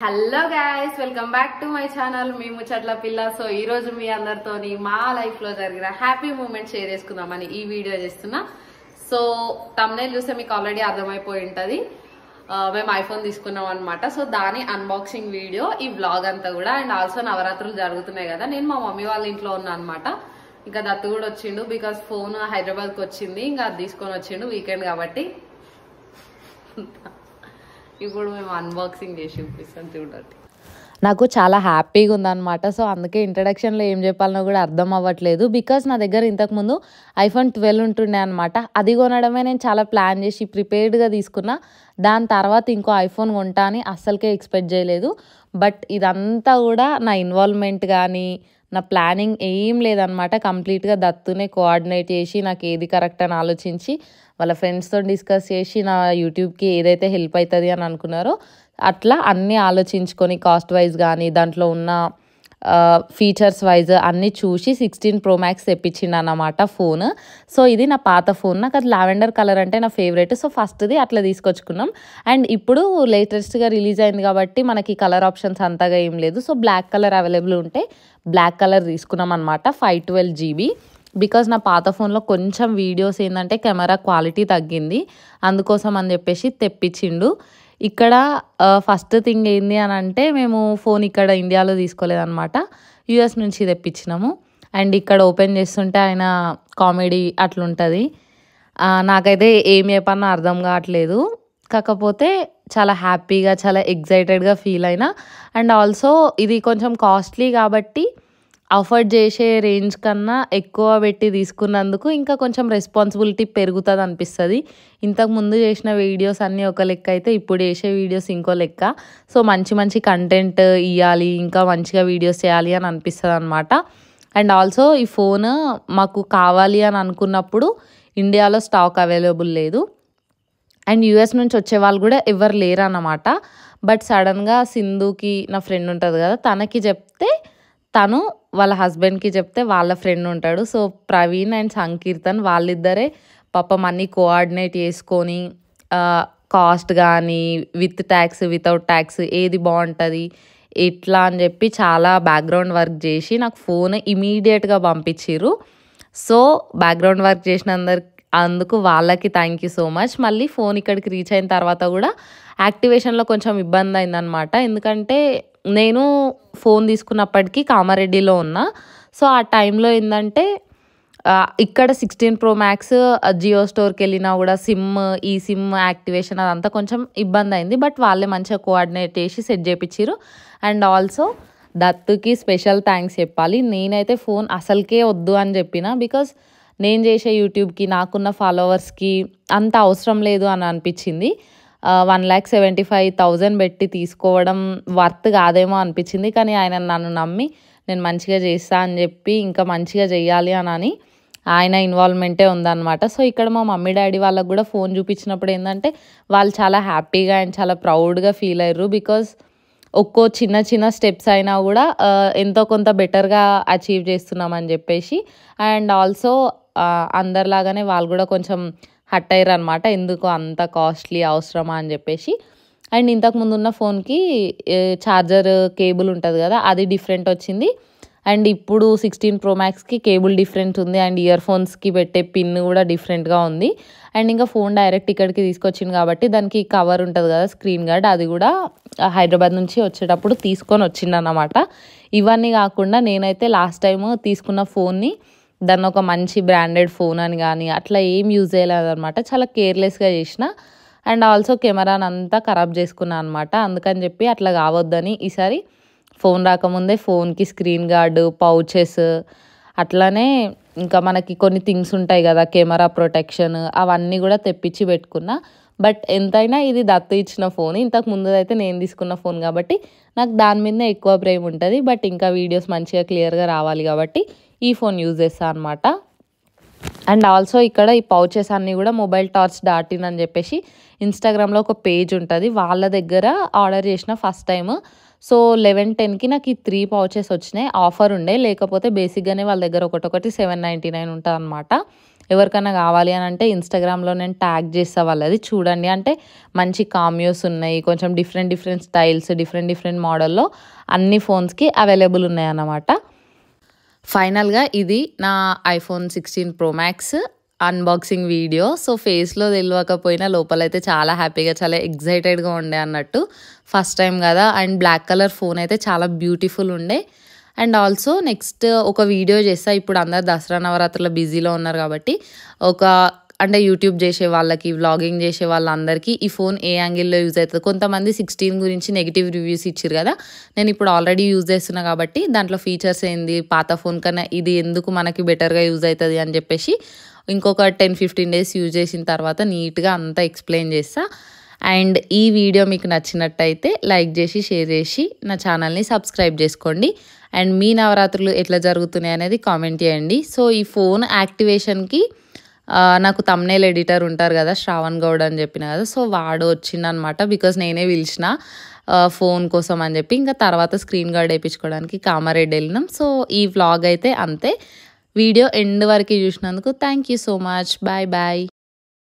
Hello guys, welcome back to my channel మీ ముచ్చట్ల పిల్ల. సో ఈ రోజు మీ అందరితోని మా లైఫ్ లో జరిగిన హ్యాపీ మూమెంట్ షేర్ చేసుకుందామని ఈ వీడియో చేస్తున్నా. సో తమ్నైల్ చూస్తే మీకు ఆల్రెడీ అర్థమైపోయి ఉంటది, మేము ఐఫోన్ తీసుకున్నాం అనమాట. సో దాని అన్బాక్సింగ్ వీడియో ఈ వ్లాగ్ అంతా కూడా. అండ్ ఆల్సో నవరాత్రులు జరుగుతున్నాయి కదా, నేను మా మమ్మీ వాళ్ళ ఇంట్లో ఉన్నా అనమాట. ఇంకా దత్తు కూడా వచ్చిండు, బికాస్ ఫోన్ హైదరాబాద్కి వచ్చింది, ఇంకా అది తీసుకొని వచ్చిండు వీకెండ్ కాబట్టి. ఇప్పుడు మేము అన్బాక్సింగ్ చేసి చూపిస్తాం, చూడండి. నాకు చాలా హ్యాపీగా ఉందన్నమాట. సో అందుకే ఇంట్రడక్షన్లో ఏం చెప్పాలనో కూడా అర్థం అవ్వట్లేదు. బికాస్ నా దగ్గర ఇంతకుముందు ఐఫోన్ 12 ఉంటుండే అనమాట. అది కొనడమే నేను చాలా ప్లాన్ చేసి ప్రిపేర్డ్గా తీసుకున్నా. దాని తర్వాత ఇంకో ఐఫోన్ కొంటా అని అస్సలకే ఎక్స్పెక్ట్ చేయలేదు. బట్ ఇదంతా కూడా నా ఇన్వాల్వ్మెంట్ కానీ నా ప్లానింగ్ ఏం లేదనమాట. కంప్లీట్గా దత్తునే కోఆర్డినేట్ చేసి నాకు ఏది కరెక్ట్ అని ఆలోచించి వాళ్ళ ఫ్రెండ్స్తో డిస్కస్ చేసి నా యూట్యూబ్కి ఏదైతే హెల్ప్ అవుతుంది అని అనుకున్నారో అట్లా అన్నీ ఆలోచించుకొని కాస్ట్ వైజ్ కానీ దాంట్లో ఉన్న ఫీచర్స్ వైజ్ అన్నీ చూసి 16 Pro Max తెప్పించిండు అన్నమాట ఫోన్. సో ఇది నా పాత ఫోన్, నాకు అది లావెండర్ కలర్ అంటే నా ఫేవరెట్. సో ఫస్ట్ది అట్లా తీసుకొచ్చుకున్నాం. అండ్ ఇప్పుడు లేటెస్ట్గా రిలీజ్ అయింది కాబట్టి మనకి కలర్ ఆప్షన్స్ అంతగా ఏం లేదు. సో బ్లాక్ కలర్ అవైలబుల్ ఉంటే బ్లాక్ కలర్ తీసుకున్నాం అనమాట. 512 GB. బికాజ్ నా పాత ఫోన్లో కొంచెం వీడియోస్ ఏంటంటే కెమెరా క్వాలిటీ తగ్గింది, అందుకోసం అని చెప్పేసి తెప్పించిండు. ఇక్కడ ఫస్ట్ థింగ్ ఏంది అని అంటే, మేము ఫోన్ ఇక్కడ ఇండియాలో తీసుకోలేదన్నమాట, యూఎస్ నుంచి తెప్పించినాము. అండ్ ఇక్కడ ఓపెన్ చేస్తుంటే ఆయన కామెడీ అట్లుంటుంది. నాకైతే ఏం చెప్పన్నా అర్థం కావట్లేదు, కాకపోతే చాలా హ్యాపీగా చాలా ఎగ్జైటెడ్గా ఫీల్ అయినా. అండ్ ఆల్సో ఇది కొంచెం కాస్ట్లీ కాబట్టి అఫోర్డ్ చేసే రేంజ్ కన్నా ఎక్కువ పెట్టి తీసుకున్నందుకు ఇంకా కొంచెం రెస్పాన్సిబిలిటీ పెరుగుతుంది అనిపిస్తుంది. ఇంతకుముందు చేసిన వీడియోస్ అన్నీ ఒక లెక్క అయితే ఇప్పుడు చేసే వీడియోస్ ఇంకో లెక్క. సో మంచి మంచి కంటెంట్ ఇవ్వాలి, ఇంకా మంచిగా వీడియోస్ చేయాలి అని అనిపిస్తుంది అనమాట. అండ్ ఆల్సో ఈ ఫోన్ మాకు కావాలి అని అనుకున్నప్పుడు ఇండియాలో స్టాక్ అవైలబుల్ లేదు. అండ్ యూఎస్ నుంచి వచ్చే వాళ్ళు కూడా ఎవరు లేరు అన్నమాట. బట్ సడన్గా సింధుకి, నా ఫ్రెండ్ ఉంటుంది కదా, తనకి చెప్తే తను వాళ్ళ హస్బెండ్కి చెప్తే వాళ్ళ ఫ్రెండ్ ఉంటాడు. సో ప్రవీణ్ అండ్ సంకీర్తన్ వాళ్ళిద్దరే పాపం అన్నీ కోఆర్డినేట్ చేసుకొని కాస్ట్ కానీ విత్ ట్యాక్స్ వితౌట్ ట్యాక్స్ ఏది బాగుంటుంది ఎట్లా అని చెప్పి చాలా బ్యాక్గ్రౌండ్ వర్క్ చేసి నాకు ఫోన్ ఇమీడియట్గా పంపించారు. సో బ్యాక్గ్రౌండ్ వర్క్ అందుకు వాళ్ళకి థ్యాంక్ యూ సో మచ్. మళ్ళీ ఫోన్ ఇక్కడికి రీచ్ అయిన తర్వాత కూడా యాక్టివేషన్లో కొంచెం ఇబ్బంది అయిందనమాట. ఎందుకంటే నేను ఫోన్ తీసుకున్నప్పటికీ కామారెడ్డిలో ఉన్నా. సో ఆ టైంలో ఏంటంటే ఇక్కడ 16 Pro Max జియో స్టోర్కి వెళ్ళినా కూడా ఈ సిమ్ యాక్టివేషన్ అదంతా కొంచెం ఇబ్బంది అయింది. బట్ వాళ్ళే మంచిగా కోఆర్డినేట్ చేసి సెట్ చేయించారు. అండ్ ఆల్సో దత్తుకి స్పెషల్ థ్యాంక్స్ చెప్పాలి. నేనైతే ఫోన్ అసలుకే వద్దు అని చెప్పిన, బికాస్ నేను చేసే యూట్యూబ్కి నాకున్న ఫాలోవర్స్కి అంత అవసరం లేదు అని అనిపించింది. 1,75,000 పెట్టి తీసుకోవడం వర్త్ కాదేమో అనిపించింది. కానీ ఆయన నన్ను నమ్మి నేను మంచిగా చేస్తా అని చెప్పి ఇంకా మంచిగా చేయాలి అని ఆయన ఇన్వాల్వ్మెంటే ఉందన్నమాట. సో ఇక్కడ మా మమ్మీ డాడీ వాళ్ళకు కూడా ఫోన్ చూపించినప్పుడు ఏంటంటే వాళ్ళు చాలా హ్యాపీగా అండ్ చాలా ప్రౌడ్గా ఫీల్ అయ్యారు. బికాస్ ఒక్కో చిన్న చిన్న స్టెప్స్ అయినా కూడా ఎంతో కొంత బెటర్గా అచీవ్ చేస్తున్నామని చెప్పేసి. అండ్ ఆల్సో అందరిలాగానే వాళ్ళు కూడా కొంచెం హట్ అయ్యారు అనమాట, ఎందుకు అంత కాస్ట్లీ అవసరమా అని చెప్పేసి. అండ్ ఇంతకుముందు ఉన్న ఫోన్కి ఛార్జర్ కేబుల్ ఉంటుంది కదా, అది డిఫరెంట్ వచ్చింది. అండ్ ఇప్పుడు 16 Pro Maxకి కేబుల్ డిఫరెంట్ ఉంది. అండ్ ఇయర్ ఫోన్స్కి పెట్టే పిన్ కూడా డిఫరెంట్గా ఉంది. అండ్ ఇంకా ఫోన్ డైరెక్ట్ ఇక్కడికి తీసుకొచ్చింది కాబట్టి దానికి కవర్ ఉంటుంది కదా, స్క్రీన్ గార్డ్, అది కూడా హైదరాబాద్ నుంచి వచ్చేటప్పుడు తీసుకొని వచ్చిందన్నమాట. ఇవన్నీ కాకుండా నేనైతే లాస్ట్ టైం తీసుకున్న ఫోన్ని దాన్ని ఒక మంచి బ్రాండెడ్ ఫోన్ అని కానీ అట్లా ఏం యూజ్ చేయలేదు అనమాట, చాలా కేర్లెస్గా చేసిన. అండ్ ఆల్సో కెమెరాని అంతా ఖరాబ్ చేసుకున్నాను అనమాట. అందుకని చెప్పి అట్లా కావద్దని ఈసారి ఫోన్ రాకముందే ఫోన్కి స్క్రీన్ గార్డు, పౌచెస్, అట్లానే ఇంకా మనకి కొన్ని థింగ్స్ ఉంటాయి కదా, కెమెరా ప్రొటెక్షన్, అవన్నీ కూడా తెప్పించి పెట్టుకున్నా. బట్ ఎంతైనా ఇది దత్తు ఇచ్చిన ఫోన్, ఇంతకు ముందుదైతే నేను తీసుకున్న ఫోన్ కాబట్టి నాకు దాని మీదనే ఎక్కువ ప్రేమ ఉంటుంది. బట్ ఇంకా వీడియోస్ మంచిగా క్లియర్గా రావాలి కాబట్టి ఈ ఫోన్ యూజ్ చేస్తాను అనమాట. అండ్ ఆల్సో ఇక్కడ ఈ పౌచెస్ అన్నీ కూడా mobiletorch.in అని చెప్పేసి ఇన్స్టాగ్రామ్లో ఒక పేజ్ ఉంటుంది, వాళ్ళ దగ్గర ఆర్డర్ చేసిన ఫస్ట్ టైం. సో 11:10కి నాకు ఈ 3 పౌచెస్ వచ్చినాయి. ఆఫర్ ఉండే, లేకపోతే బేసిక్గానే వాళ్ళ దగ్గర ఒకటొకటి 799 ఉంటుంది అనమాట. ఎవరికైనా కావాలి అని అంటే ఇన్స్టాగ్రామ్లో నేను ట్యాగ్ చేస్తా వాళ్ళది, చూడండి. అంటే మంచి కామియోస్ ఉన్నాయి, కొంచెం డిఫరెంట్ స్టైల్స్, డిఫరెంట్ మోడల్లో అన్ని ఫోన్స్కి అవైలబుల్ ఉన్నాయి అన్నమాట. ఫైనల్గా ఇది నా iPhone 16 Pro Max unboxing video. So ఫేస్లో తెలియకపోయినా లోపలైతే చాలా హ్యాపీగా, చాలా ఎగ్జైటెడ్గా ఉండే అన్నట్టు. ఫస్ట్ టైం కదా, అండ్ బ్లాక్ కలర్ ఫోన్ అయితే చాలా బ్యూటిఫుల్ ఉండే. అండ్ ఆల్సో నెక్స్ట్ ఒక వీడియో చేస్తా. ఇప్పుడు అందరు దసరా నవరాత్రుల బిజీలో ఉన్నారు కాబట్టి అంటే యూట్యూబ్ చేసే వాళ్ళకి, వ్లాగింగ్ చేసే వాళ్ళందరికీ ఈ ఫోన్ ఏ యాంగిల్లో యూజ్ అవుతుంది. కొంతమంది 16 గురించి నెగిటివ్ రివ్యూస్ ఇచ్చారు కదా, నేను ఇప్పుడు ఆల్రెడీ యూజ్ చేస్తున్నా కాబట్టి దాంట్లో ఫీచర్స్ ఏంది, పాత ఫోన్ కన్నా ఇది ఎందుకు మనకి బెటర్గా యూజ్ అవుతుంది అని చెప్పేసి ఇంకొక 10-15 డేస్ యూజ్ చేసిన తర్వాత నీట్గా అంతా ఎక్స్ప్లెయిన్ చేస్తా. అండ్ ఈ వీడియో మీకు నచ్చినట్టయితే లైక్ చేసి, షేర్ చేసి నా ఛానల్ని సబ్స్క్రైబ్ చేసుకోండి. అండ్ మీ నవరాత్రులు ఎట్లా జరుగుతున్నాయి అనేది కామెంట్ చేయండి. సో ఈ ఫోన్ యాక్టివేషన్కి నాకు తమ్నేల్ ఎడిటర్ ఉంటారు కదా, శ్రావణ్ గౌడ్ అని చెప్పిన కదా, సో వాడు వచ్చిందనమాట. బికాస్ నేనే పిలిచిన ఫోన్ కోసం అని చెప్పి. ఇంకా తర్వాత స్క్రీన్ గార్డ్ వేయించుకోవడానికి కామారెడ్డి వెళ్ళినాం. సో ఈ వ్లాగ్ అయితే అంతే. వీడియో ఎండ్ వరకు చూసినందుకు thank you so much. Bye bye.